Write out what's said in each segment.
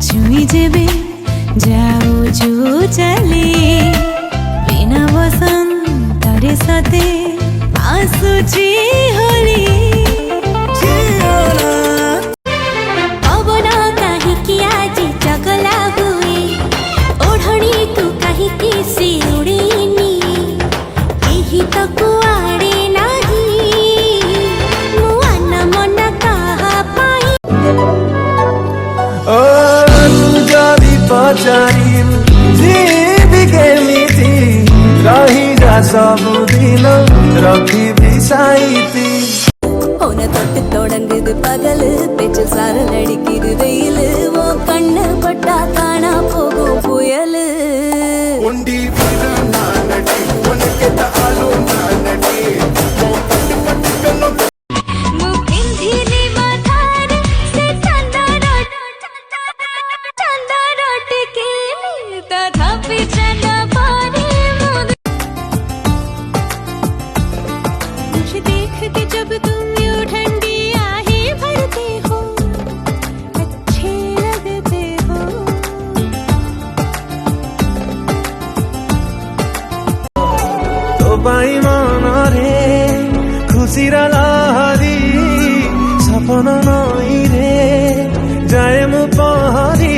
छुई जेबे जाऊछु चली बिना बसंतरे सते आसुची होली पवन काहीकि आज चगला हुए ओढ़णी तू काहीकि सिउड़ीनी एही तो कुआड़े नहीं मुआन मन कहा पाई पचारि जीवी केमिति रही जा सबुदिन रखी बिसाइती होन தொட்டு தொடங்குது பகல் பேச்சு சார நடிக்குது வெயில் ஓ கண்ணு பட்டா காணா போகும் புயல் உண்டி நானடி உனக்கு தாலோ நானடி देखते जब तुम यूं ठंडी आहें भरते हो अच्छे लगते हो तो पाई मन रे खुशी लहरी सपन नई रे जाए मु पहरी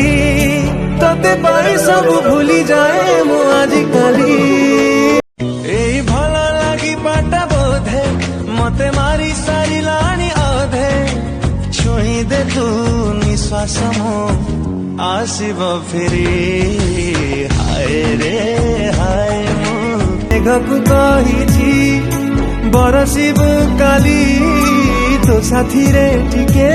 तते पाई सब भूली जाए मु आजिकाली मते मारी सारी लानी अधे छुई दे तू निश्वास मो आसिब फेरी हाय रे हाय मु मेघकु कहिछि बरसिब काली तो साथी रे टिके